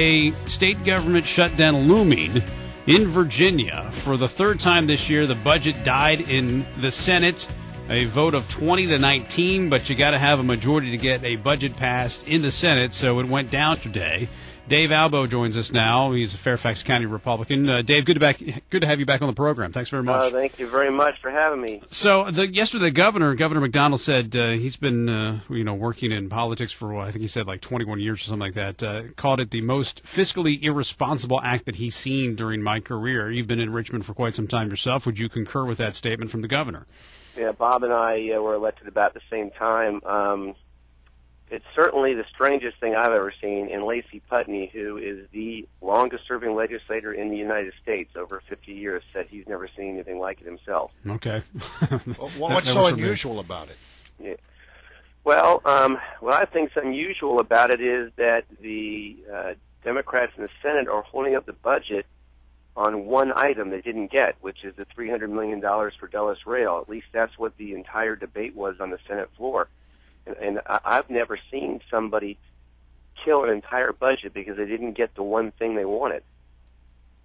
A state government shutdown looming in Virginia. For the third time this year, the budget died in the Senate. A vote of 20-19, but you got to have a majority to get a budget passed in the Senate, so it went down today. Dave ALBO joins us now. He's a Fairfax County Republican. Dave, good to have you back on the program. Thanks very much. Thank you very much for having me. So yesterday, Governor McDonald said he's been working in politics for I think he said like 21 years or something like that. Called it the most fiscally irresponsible act that he's seen during my career. You've been in Richmond for quite some time yourself. Would you concur with that statement from the governor? Yeah, Bob and I were elected about the same time. It's certainly the strangest thing I've ever seen. And Lacey Putney, who is the longest-serving legislator in the United States, over 50 years, said he's never seen anything like it himself. Okay. What's so unusual about it? Yeah. Well, what I think's unusual about it is that the Democrats in the Senate are holding up the budget on one item they didn't get, which is the $300 million for Dulles Rail. At least that's what the entire debate was on the Senate floor. And I've never seen somebody kill an entire budget because they didn't get the one thing they wanted.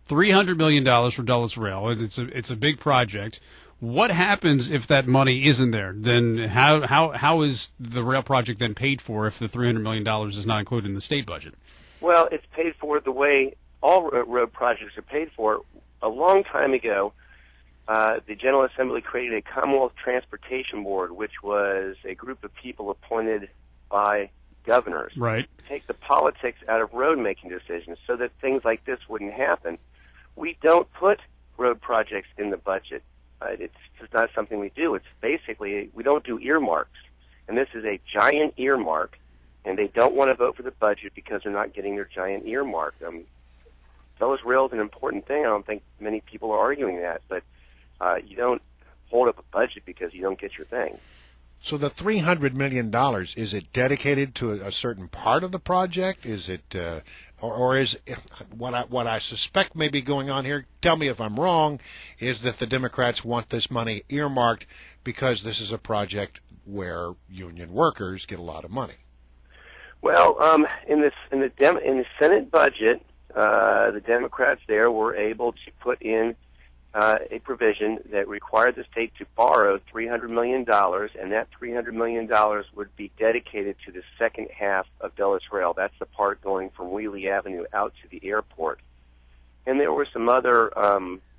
$300 million for Dulles Rail. It's a big project. What happens if that money isn't there? Then how is the rail project then paid for if the $300 million is not included in the state budget? Well, it's paid for the way all road projects are paid for. A long time ago, the General Assembly created a Commonwealth Transportation Board, which was a group of people appointed by governors to take the politics out of road-making decisions so that things like this wouldn't happen. We don't put road projects in the budget. It's just not something we do. It's basically, we don't do earmarks. And this is a giant earmark, and they don't want to vote for the budget because they're not getting their giant earmark. Dulles Rail is an important thing. I don't think many people are arguing that, but you don't hold up a budget because you don't get your thing. So the $300 million, is it dedicated to a certain part of the project? Is it, or is what I suspect may be going on here, tell me if I'm wrong, is that the Democrats want this money earmarked because this is a project where union workers get a lot of money? Well, in the Senate budget, the Democrats there were able to put in a provision that required the state to borrow $300 million, and that $300 million would be dedicated to the second half of Dulles Rail. That's the part going from Wheelie Avenue out to the airport. And there were some other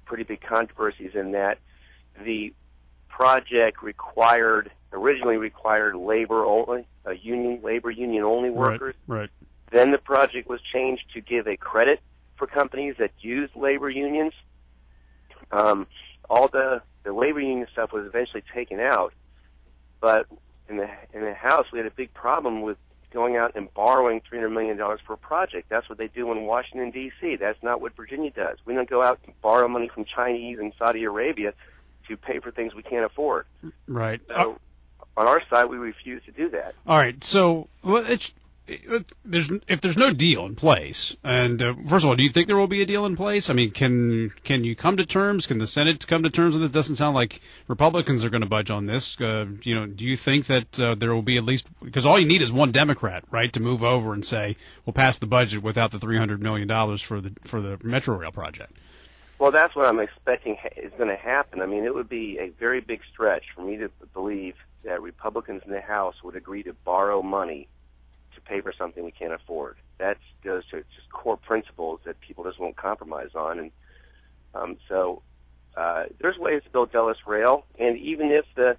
pretty big controversies in that. The project originally required labor only, labor union only workers. Right. Then the project was changed to give a credit for companies that used labor unions. All the labor union stuff was eventually taken out, but in the House we had a big problem with going out and borrowing $300 million for a project. That's what they do in Washington, D.C. That's not what Virginia does. We don't go out and borrow money from Chinese and Saudi Arabia to pay for things we can't afford. Right. So on our side, we refuse to do that. All right. So if there's no deal in place, and first of all, do you think there will be a deal in place? I mean, can you come to terms? Can the Senate come to terms with it? It doesn't sound like Republicans are going to budge on this. Do you think that there will be at least, because all you need is one Democrat, right, to move over and say we'll pass the budget without the $300 million for the Metro Rail project? Well, that's what I'm expecting is going to happen. I mean, it would be a very big stretch for me to believe that Republicans in the House would agree to borrow money to pay for something we can't afford. That goes to just core principles that people just won't compromise on. And so there's ways to build Dulles Rail, and even if the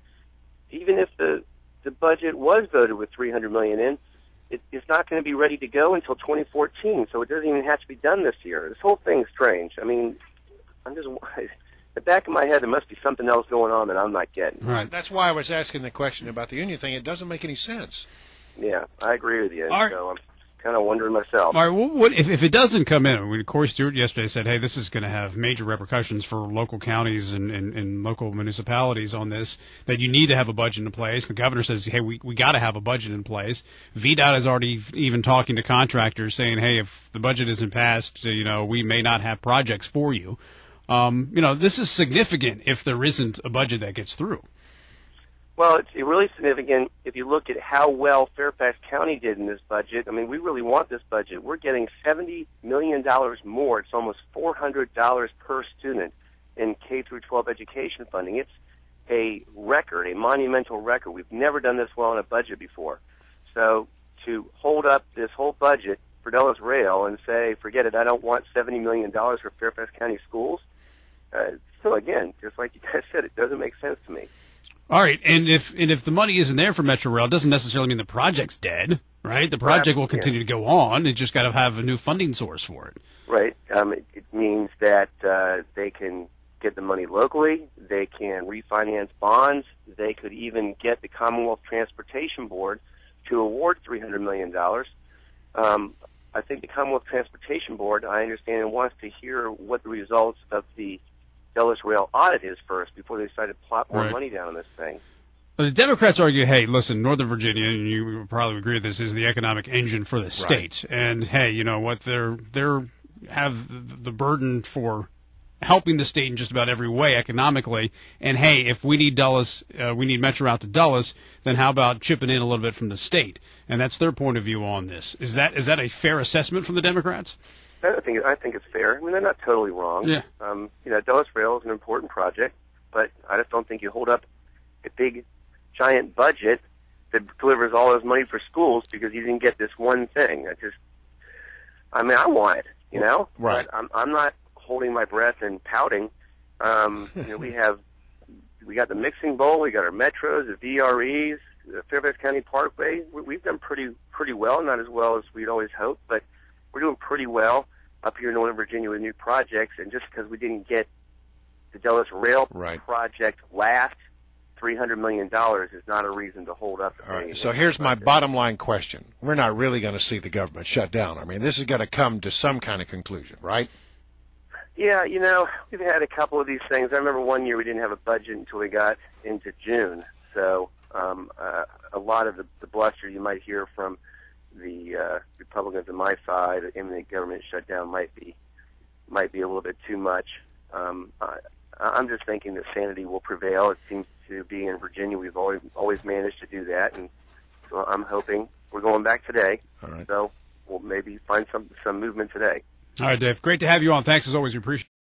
budget was voted with $300 million in, it's not going to be ready to go until 2014. So it doesn't even have to be done this year. This whole thing's strange. I mean, in the back of my head, there must be something else going on that I'm not getting. Right. That's why I was asking the question about the union thing. It doesn't make any sense. Yeah, I agree with you. So I'm kind of wondering myself. All right, well, what if it doesn't come in? I mean, Corey Stewart yesterday said, hey, this is going to have major repercussions for local counties and local municipalities on this, that you need to have a budget in place. The governor says, hey, we got to have a budget in place. VDOT is already even talking to contractors saying, hey, if the budget isn't passed, we may not have projects for you. This is significant if there isn't a budget that gets through. Well, it's really significant if you look at how well Fairfax County did in this budget. I mean, we really want this budget. We're getting $70 million more. It's almost $400 per student in K through 12 education funding. It's a record, a monumental record. We've never done this well in a budget before. So to hold up this whole budget for Dulles Rail and say, forget it, I don't want $70 million for Fairfax County schools, so again, just like you guys said, it doesn't make sense to me. All right, and if the money isn't there for Metro Rail, it doesn't necessarily mean the project's dead, right? The project will continue to go on. It just got to have a new funding source for it. Right. It means that they can get the money locally. They can refinance bonds. They could even get the Commonwealth Transportation Board to award $300 million. I think the Commonwealth Transportation Board, I understand, wants to hear what the results of the Dulles Rail audit is first before they decide to plop more money down on this thing. But the Democrats argue, hey, listen, Northern Virginia, and you would probably agree with this, is the economic engine for the state. Right. And, hey, you know what, they're have the burden for helping the state in just about every way economically. And, hey, if we need Dulles, we need Metro out to Dulles, then how about chipping in a little bit from the state? And that's their point of view on this. Is that a fair assessment from the Democrats? I think it's fair. I mean, they're not totally wrong. Yeah. Dulles Rail is an important project, but I just don't think you hold up a big, giant budget that delivers all this money for schools because you didn't get this one thing. I want it, you know? Right. But I'm not holding my breath and pouting. We got the mixing bowl, we got our metros, the VREs, the Fairfax County Parkway. We've done pretty well, not as well as we'd always hoped, but we're doing pretty well up here in Northern Virginia with new projects. And just because we didn't get the Dulles Rail project last $300 million is not a reason to hold up. All right. So here's my bottom line question. We're not really going to see the government shut down. I mean, this is going to come to some kind of conclusion, right? Yeah, we've had a couple of these things. I remember one year we didn't have a budget until we got into June. So a lot of the bluster you might hear from the Republicans on my side, the imminent government shutdown might be a little bit too much. I'm just thinking that sanity will prevail. It seems to be in Virginia. We've always managed to do that, and so I'm hoping we're going back today. All right. So we'll maybe find some movement today. All right, Dave. Great to have you on. Thanks as always. We appreciate it.